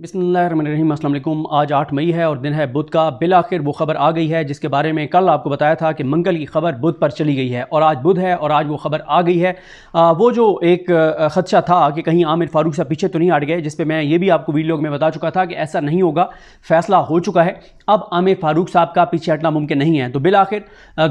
बिस्मिल्लाहिर्रहमानिर्रहीम, अस्सलाम वालेकुम। आज 8 मई है और दिन है बुध का। बिल आखिर वो खबर आ गई है जिसके बारे में कल आपको बताया था कि मंगल की खबर बुध पर चली गई है और आज बुध है और आज वो खबर आ गई है। वो जो एक ख़दशा था कि कहीं आमिर फारूक साहब पीछे तो नहीं हट गए, जिस पे मैं ये भी आपको वीडियो में बता चुका था कि ऐसा नहीं होगा, फैसला हो चुका है। अब आमिर फारूक साहब का पीछे हटना मुमकिन नहीं है। तो बिल आखिर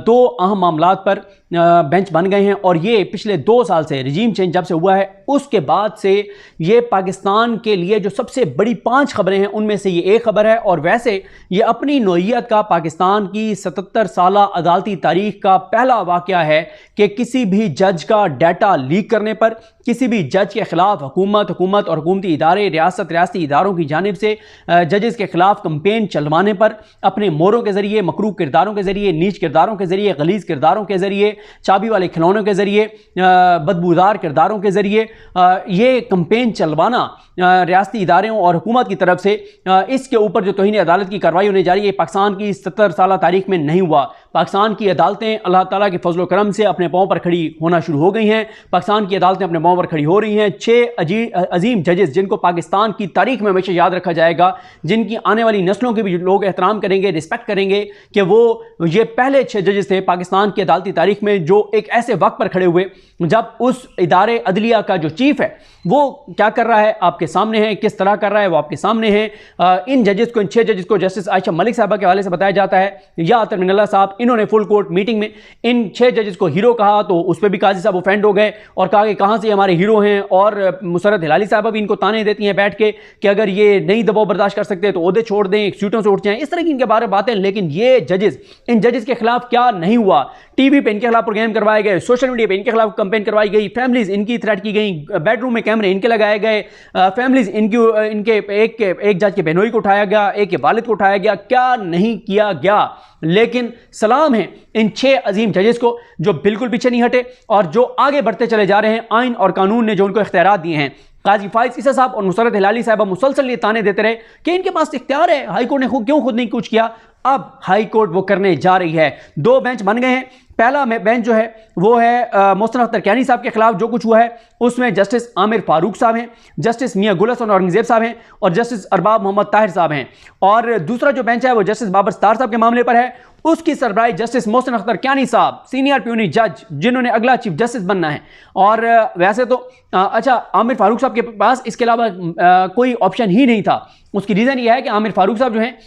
दो अहम मामलात पर बेंच बन गए हैं और ये पिछले 2 साल से रजीम चेंज जब से हुआ है उसके बाद से ये पाकिस्तान के लिए जो सबसे बड़ी 5 खबरें हैं उनमें से ये एक खबर है। और वैसे ये अपनी नौइयत का पाकिस्तान की 77 साला अदालती तारीख का पहला वाक़या है कि किसी भी जज का डाटा लीक करने पर, किसी भी जज के खिलाफ हुकूमत और हुकूमती इदारे, रियासती इदारों की जानिब से जजेस के खिलाफ कंपेन चलवाने पर, अपने मोरों के ज़रिए, मकरूह किरदारों के ज़रिए, नीच किरदारों के ज़रिए, गलीज़ किरदारों के ज़रिए, चाबी वाले खिलौनों के ज़रिए, बदबूदार किरदारों के ज़रिए ये कंपेन चलवाना रियासती इदारों और हुकूमत की तरफ से, इसके ऊपर जो तौहीन अदालत की कार्रवाई होने जा रही है, पाकिस्तान की 70 साल तारीख में नहीं हुआ। पाकिस्तान की अदालतें अल्लाह ताला के फजल करम से अपने पाँव पर खड़ी होना शुरू हो गई हैं। पाकिस्तान की अदालतें अपने पाँव पर खड़ी हो रही हैं। 6 अजीम जजेस जिनको पाकिस्तान की तारीख में हमेशा याद रखा जाएगा, जिनकी आने वाली नस्लों के भी लोग एहतराम करेंगे, रिस्पेक्ट करेंगे कि वो ये पहले 6 जजेस थे पाकिस्तान की अदालती तारीख में जो एक ऐसे वक्त पर खड़े हुए जब उस इदारे अदलिया का जो चीफ है वो क्या कर रहा है आपके सामने है, किस तरह कर रहा है वो आपके सामने है। इन जजेस को, इन 6 जजेस को जस्टिस आयशा मलिक साहबा के हवाले से बताया जाता है या अतर मिनल्ला साहब, इन्होंने फुल कोर्ट मीटिंग में इन 6 जजेस को हीरो कहा तो उस पर भी काजी साहब ऑफेंड हो गए और कहा कि कहाँ से हमारे हीरो हैं। और मुसरत हिलाली साहबा भी इनको ताने देती हैं बैठ के कि अगर ये नहीं दबाव बर्दाश्त कर सकते तो ओहदे छोड़ दें, सीटों से उठ जाएं, इस तरह की इनके बारे बातें। लेकिन ये जजेस, इन जजेस के खिलाफ क्या नहीं हुआ। टीवी पे इनके खिलाफ प्रोग्राम करवाए गए, सोशल मीडिया पे इनके खिलाफ कंपेन करवाई गई, फैमिलीज इनकी थ्रेट की गई, बेडरूम में कैमरे इनके लगाए गए, फैमिलीज इनके एक जज के बहनोई को उठाया गया, एक के वालिद को उठाया गया, क्या नहीं किया गया। लेकिन सलाम है इन 6 अजीम जजेस को जो बिल्कुल पीछे नहीं हटे और जो आगे बढ़ते चले जा रहे हैं। आइन और कानून ने जो उनको इख्तियारात दिए हैं। काजी फाइज ईसा साहब और मुसरत हिलाली साहब मुसलसल ये ताने देते रहे कि इनके पास इख्तियार है, हाई कोर्ट ने क्यों खुद नहीं कुछ किया। अब हाई कोर्ट वो करने जा रही है। 2 बेंच बन गए हैं। पहला बेंच जो है वो है मोहसिन अख्तर कैनी साहब के खिलाफ जो कुछ हुआ है उसमें जस्टिस आमिर फारूक साहब हैं, जस्टिस मियां गुल हसन औरंगजेब साहब हैं और जस्टिस अरबाब मोहम्मद ताहिर साहब हैं। और दूसरा जो बेंच है वो जस्टिस बाबर सत्तार साहब के मामले पर है, उसकी सरबराही जस्टिस मोहसिन अख्तर कैनी साहब, सीनियर प्यूनी जज जिन्होंने अगला चीफ जस्टिस बनना है। और वैसे तो अच्छा, आमिर फारूक साहब के पास इसके अलावा कोई ऑप्शन ही नहीं था। उसकी रीज़न ये है कि आमिर फारूक साहब जो हैं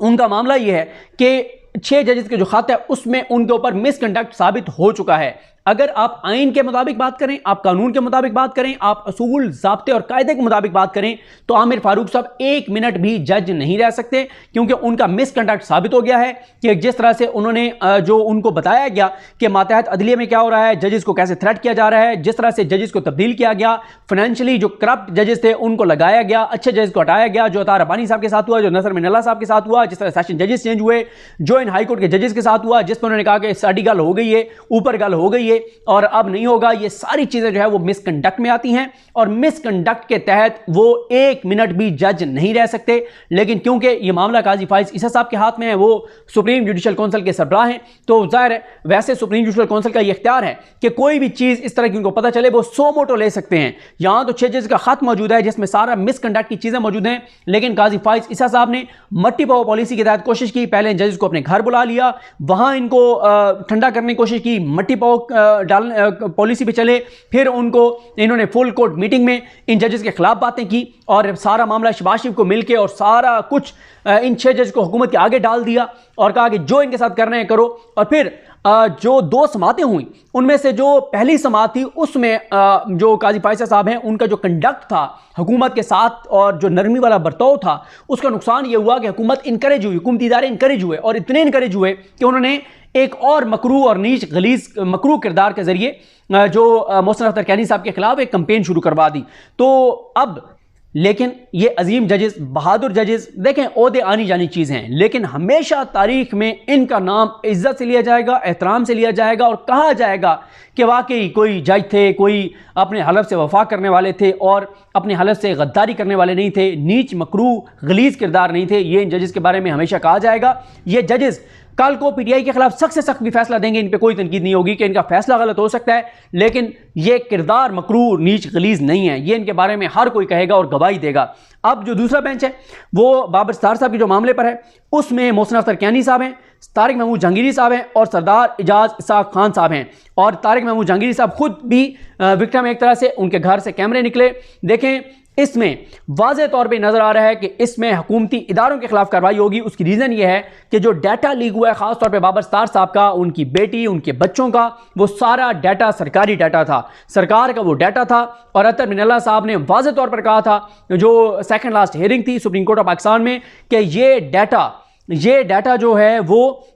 उनका मामला ये है कि 6 जजेस के जो खत है उसमें उनके ऊपर मिसकंडक्ट साबित हो चुका है। अगर आप आइन के मुताबिक बात करें, आप कानून के मुताबिक बात करें, आप असूल, ज़ाब्ते और कायदे के मुताबिक बात करें तो आमिर फारूक साहब 1 मिनट भी जज नहीं रह सकते, क्योंकि उनका मिसकंडक्ट साबित हो गया है कि जिस तरह से उन्होंने जो उनको बताया गया कि मातहत अदलिया में क्या हो रहा है, जजेस को कैसे थ्रेट किया जा रहा है, जिस तरह से जजेस को तब्दील किया गया, फाइनेंशियली जो करप्ट जजेस थे उनको लगाया गया, अच्छे जजेस को हटाया गया, जो अतार रब्बानी साहब के साथ हुआ, जो नसर मिनल्ला साहब के साथ हुआ, जिस तरह सेशन जजेस चेंज हुए, जो इन हाई कोर्ट के जजेस के साथ हुआ, जिस पर उन्होंने कहा कि साड़ी गल हो गई है, ऊपर गल हो गई है और अब नहीं होगा, ये सारी चीजें जो है वो मिसकंडक्ट में आती हैं और मिसकंडक्ट के तहत वो 1 मिनट भी जज नहीं रह सकते। लेकिन क्योंकि ये मामला काजी फाइज ईसा साहब के हाथ में है, वो सुप्रीम जुडिशल काउंसिल के सरबराह हैं, तो जाहिर है वैसे सुप्रीम जुडिशल काउंसिल का ये इख्तियार है कि कोई भी चीज इस तरह की उनको पता चले वो सो मोटो ले सकते हैं। यहां तो 6 जज का खत मौजूद है जिसमें सारा मिसकंडक्ट की चीजें मौजूद हैं, लेकिन काजी फाइज ईसा साहब ने मट्टी पाओ पॉलिसी के तहत कोशिश की। पहले जजेस को अपने घर बुला लिया, वहां इनको ठंडा करने की कोशिश की, मट्टी पाओ पॉलिसी पे चले, फिर इन्होंने फुल कोर्ट मीटिंग में इन जजेस के खिलाफ बातें की और सारा मामला शहबाज शरीफ को मिलके और सारा कुछ इन 6 जज को हुकूमत के आगे डाल दिया और कहा कि जो इनके साथ करना है करो। और फिर जो 2 समातें हुई उनमें से जो पहली समात थी उसमें जो काजी फाइजा साहब हैं उनका जो कंडक्ट था हुकूमत के साथ और जो नरमी वाला बर्ताव था उसका नुकसान ये हुआ कि हुकूमत इनकरेज हुई, हुकूमती इदारे इनकरेज हुए और इतने इनकरेज हुए कि उन्होंने एक और मकरूह और नीच गलीज मकरूह किरदार के जरिए जो मोहसिन अख्तर कैनी साहब के खिलाफ एक कंपेन शुरू करवा दी। तो अब लेकिन ये अजीम जजेस, बहादुर जजेस, देखें ओहदे आनी जानी चीज़ हैं, लेकिन हमेशा तारीख में इनका नाम इज्जत से लिया जाएगा, एहतराम से लिया जाएगा और कहा जाएगा कि वाकई कोई जज थे, कोई अपने हलफ से वफा करने वाले थे और अपनी हालत से गद्दारी करने वाले नहीं थे, नीच मकरू गलीज किरदार नहीं थे। ये इन जजेस के बारे में हमेशा कहा जाएगा। ये जजेस कल को पीटीआई के खिलाफ सख्त से सख्त भी फैसला देंगे, इन पे कोई तनकीद नहीं होगी कि इनका फैसला गलत हो सकता है, लेकिन ये किरदार मकरूर नीच गलीज नहीं है। ये इनके बारे में हर कोई कहेगा और गवाही देगा। अब जो दूसरा बेंच है वो बाबर सत्तार साहब के जो मामले पर है, उसमें मोहसिन अख्तर कियानी साहब हैं, तारिक महमूद जहांगीरी साहब हैं और सरदार एजाज इसाक खान साहब हैं। और तारिक महमूद जहांगीरी साहब खुद भी विक्टिम, एक तरह से उनके घर से कैमरे निकले। देखें, इसमें वाज़े तौर पे नज़र आ रहा है कि इसमें हुकूमती इदारों के खिलाफ कार्रवाई होगी। उसकी रीज़न ये है कि जो डाटा लीक हुआ है ख़ास तौर पे बाबर सत्तार साहब का, उनकी बेटी, उनके बच्चों का, वो सारा डाटा सरकारी डाटा था, सरकार का वो डाटा था। और अतर मिनल्ला साहब ने वाज़े तौर पर कहा था, जो सेकंड लास्ट हियरिंग थी सुप्रीम कोर्ट ऑफ पाकिस्तान में, कि ये डाटा जो है वो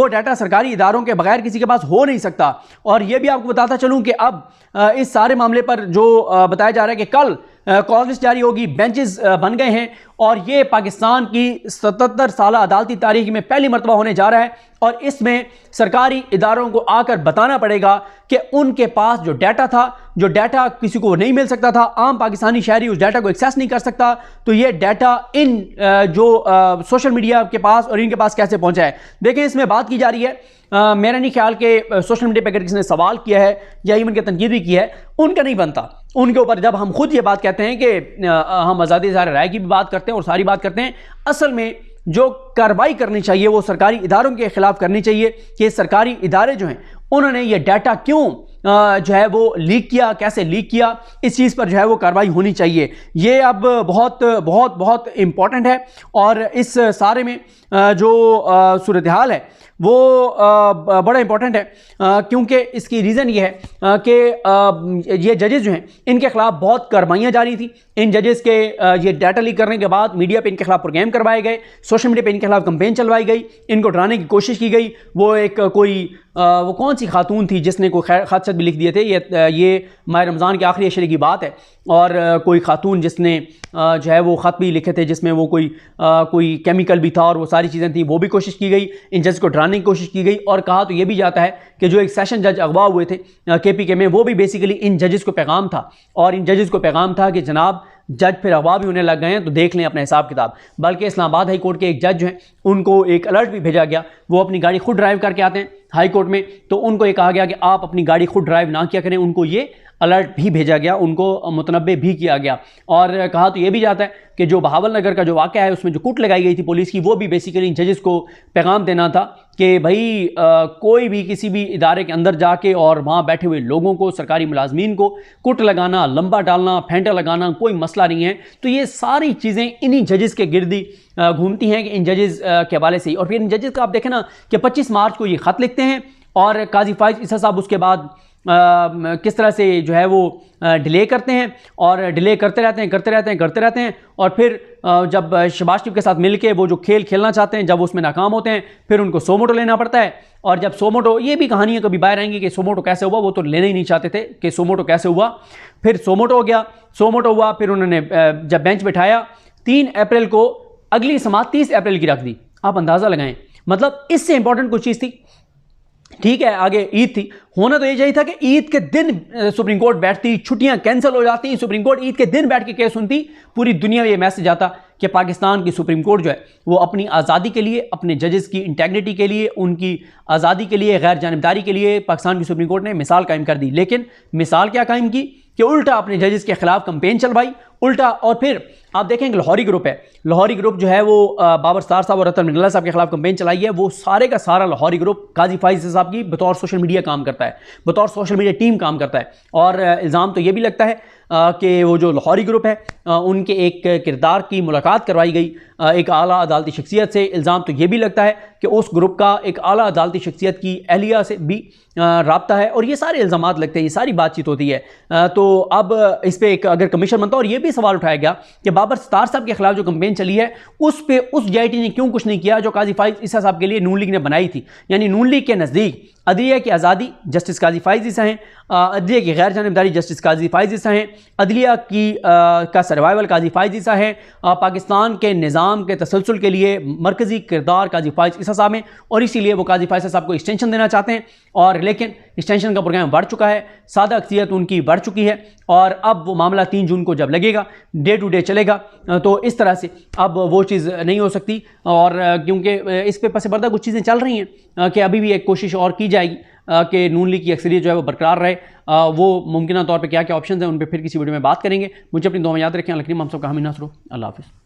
डाटा सरकारी इदारों के बगैर किसी के पास हो नहीं सकता। और ये भी आपको बताता चलूं कि अब इस सारे मामले पर जो बताया जा रहा है कि कल कॉल लिस्ट जारी होगी, बेंचेस बन गए हैं और ये पाकिस्तान की 77 साल अदालती तारीख में पहली मरतबा होने जा रहा है। और इसमें सरकारी इदारों को आकर बताना पड़ेगा कि उनके पास जो डाटा था, जो डाटा किसी को नहीं मिल सकता था, आम पाकिस्तानी शहरी उस डाटा को एक्सेस नहीं कर सकता, तो ये डाटा इन सोशल मीडिया के पास और इनके पास कैसे पहुंचा है। देखें, इसमें बात की जा रही है, मेरा नहीं ख्याल कि सोशल मीडिया पर अगर किसी ने सवाल किया है या इवन के तनकीद भी की है, उनका नहीं बनता उनके ऊपर। जब हम खुद ये बात कहते हैं कि हम आज़ादी इज़हार राय की भी बात करते हैं और सारी बात करते हैं, असल में जो कार्रवाई करनी चाहिए वो सरकारी इदारों के खिलाफ करनी चाहिए कि सरकारी इदारे जो हैं उन्होंने ये डाटा क्यों जो है वो लीक किया, कैसे लीक किया, इस चीज़ पर जो है वो कार्रवाई होनी चाहिए। ये अब बहुत बहुत बहुत इम्पॉर्टेंट है। और इस सारे में जो सूरत हाल है वो बड़ा इंपॉर्टेंट है, क्योंकि इसकी रीज़न ये है कि ये जजेस जो हैं इनके खिलाफ बहुत कार्रवाइयाँ जारी थी। इन जजेस के ये डाटा लीक करने के बाद मीडिया पे इनके खिलाफ प्रोग्राम करवाए गए, सोशल मीडिया पे इनके खिलाफ कंपेन चलवाई गई, इनको डराने की कोशिश की गई। वो एक वो कौन सी खातून थी जिसने कोई खत भी लिख दिए थे, ये माह रमज़ान के आखिरी अशरे की बात है, और कोई खातून जिसने जो है वो ख़त भी लिखे थे जिसमें वो कोई केमिकल भी था और वो सारी चीज़ें थी, वो भी कोशिश की गई, इन जज को डराने की कोशिश की गई। और कहा तो ये भी जाता है कि जो एक सेशन जज अगवा हुए थे KPK में, वो भी बेसिकली इन जजेस को पैगाम था, और इन जजेस को पैगाम था कि जनाब जज फिर अगवा भी होने लग गए हैं तो देख लें अपना हिसाब किताब। बल्कि इस्लामाबाद हाई कोर्ट के एक जज जो हैं उनको एक अलर्ट भी भेजा गया, वो अपनी गाड़ी खुद ड्राइव करके आते हैं हाई कोर्ट में, तो उनको ये कहा गया कि आप अपनी गाड़ी खुद ड्राइव ना किया करें। उनको ये अलर्ट भी भेजा गया, उनको मुतनब्बे भी किया गया। और कहा तो ये भी जाता है कि जो बहावल नगर का जो वाक़या है उसमें जो कूट लगाई गई थी पुलिस की, वो भी बेसिकली इन जजेस को पैगाम देना था कि भाई कोई भी किसी भी इदारे के अंदर जाके और वहाँ बैठे हुए लोगों को, सरकारी मुलाजमीन को कुट लगाना, लंबा डालना, फेंटा लगाना कोई मसला नहीं है। तो ये सारी चीज़ें इन्हीं जजेस के गिर्दी घूमती हैं कि इन जजेस के हवाले से ही। और फिर इन जजेस का आप देखें ना कि 25 मार्च को ये ख़त लिखते हैं और काजी फाइज ईसा साहब उसके बाद किस तरह से जो है वो डिले करते हैं और डिले करते रहते हैं और फिर जब शहबाज शरीफ के साथ मिलके वो जो खेल खेलना चाहते हैं, जब उसमें नाकाम होते हैं, फिर उनको सोमोटो लेना पड़ता है। और जब सोमोटो, ये भी कहानियाँ कभी बाहर आएंगी कि सोमोटो कैसे हुआ, वो तो लेना ही नहीं चाहते थे कि सोमोटो कैसे हुआ। फिर सोमोटो हो गया, सोमोटो हुआ, फिर उन्होंने जब बेंच बिठाया 3 अप्रैल को, अगली समाअत 30 अप्रैल की रख दी। आप अंदाज़ा लगाएं, मतलब इससे इंपॉर्टेंट कुछ चीज़ थी। ठीक है, आगे ईद थी, होना तो ये चाहिए था कि ईद के दिन सुप्रीम कोर्ट बैठती, छुट्टियां कैंसिल हो जाती, सुप्रीम कोर्ट ईद के दिन बैठ के केस सुनती, पूरी दुनिया में ये मैसेज आता कि पाकिस्तान की सुप्रीम कोर्ट जो है वो अपनी आज़ादी के लिए, अपने जजेस की इंटेग्रिटी के लिए, उनकी आज़ादी के लिए, गैर जानिबदारी के लिए पाकिस्तान की सुप्रीम कोर्ट ने मिसाल कायम कर दी। लेकिन मिसाल क्या कायम की कि उल्टा अपने जजेस के खिलाफ कंपेन चलवाई, उल्टा। और फिर आप देखेंगे लाहौरी ग्रुप है, लाहौरी ग्रुप जो है वो बाबर सत्तार साहब और अतर मिनल्ला साहब के खिलाफ कंपेन चलाई है। वो सारे का सारा लाहौरी ग्रुप काजी फाइज साहब की बतौर सोशल मीडिया काम करता है, बतौर सोशल मीडिया टीम काम करता है। और इल्ज़ाम तो ये भी लगता है कि वो जो लाहौरी ग्रुप है उनके एक किरदार की मुलाकात करवाई गई एक आला अदालती शख्सियत से। इल्ज़ाम तो ये भी लगता है कि उस ग्रुप का एक आला अदालती शख्सियत की एहलिया से भी राब्ता है, और ये सारे इल्ज़ामात लगते हैं, ये सारी बातचीत होती है। तो अब इस पर एक अगर कमीशन बनता, और ये भी सवाल उठाया गया कि बाबर सत्तार साहब के खिलाफ जो कंपेन चली है उस पर उस JIT ने क्यों कुछ नहीं किया जो काजी फाइज ईसा साहब के लिए नून लीग ने बनाई थी। यानी नून लीग के नज़दीक अदलिया की आज़ादी जस्टिस काजी फाइज ईसा हैं, अदलिया की गैर जानिबदारी जस्टिस काजी फाइज ईसा हैं, अदलिया की का सर्वाइवल काजी फाइज ईसा है। पाकिस्तान के निज़ाम के तसलसल के लिए मरकज़ी किरदार काजी फाइज ईसा साहब हैं और इसीलिए वो काजी फाइज साहब को एक्सटेंशन देना चाहते हैं। और लेकिन एक्सटेंशन का प्रोग्राम बढ़ चुका है, सादा अक्सियत उनकी बढ़ चुकी है और अब वो मामला 3 जून को जब लगेगा, डे टू डे चलेगा, तो इस तरह से अब वो चीज़ नहीं हो सकती। और क्योंकि इस पे पस पर्दा कुछ चीज़ें चल रही हैं कि अभी भी एक कोशिश और की जाएगी कि नून लीग की अक्सरियत जो है वो बरकरार रहे। वो मुमकिन तौर पर क्या क्या ऑप्शन हैं उन पर फिर किसी वीडियो में बात करेंगे। मुझे अपनी दुआ में याद रखें। अल्लाह करीम हम सब का हामी नासरो। अल्लाह हाफ़िज़।